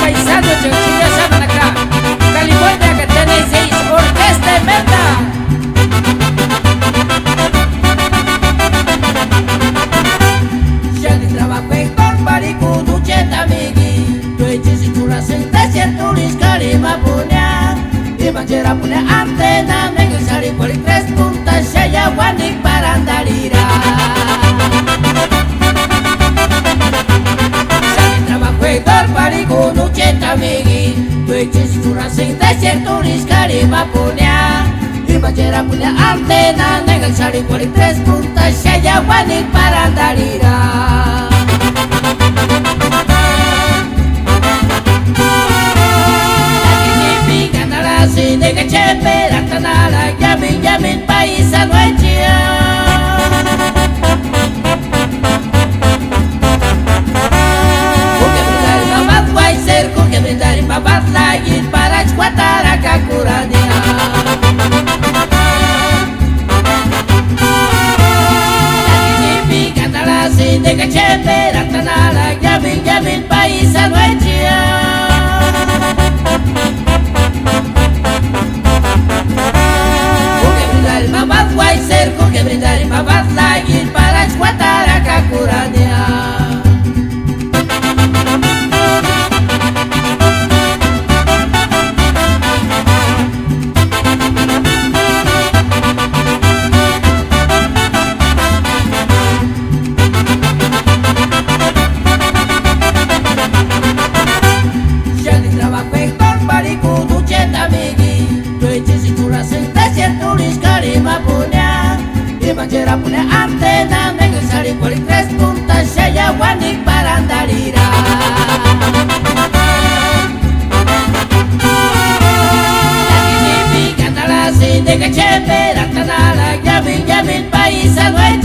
paisano Chachilla saben acá, California que tenéis orquesta meta. Ya ni trabajo en Corparico, ducheta migi, tu echis tu la sentencia, tu liscari ma punya, y manjera punya antena, negro sari por 3 puntas, ya wanik para andalira. Corparico, ducheta migi, tu echis tu la sentencia, tu liscari ma punya, y manjera punya antena, negro sari por 3 puntas, ya wanik para andalira. De que chepe la tanara yamin paisa nuecia Kuke brindar mabat waiser kuke brindar mabat lagi para cuatara kakurania Lagi kanalasi de que chepe la tanara yamin paisa nuecia Mabat waiser kuke brindar mabat lagi para cuatara kakurania Ya ni trabajo en Corparico, ducheta migi, tu echis tu la sentencia, tu liscari ma punya, y manjera punya antena, negro sari por 3 puntas, ya wanik para andalira. Lagi ni kanalasi de que chepe la tanala, yamin paisa nuecia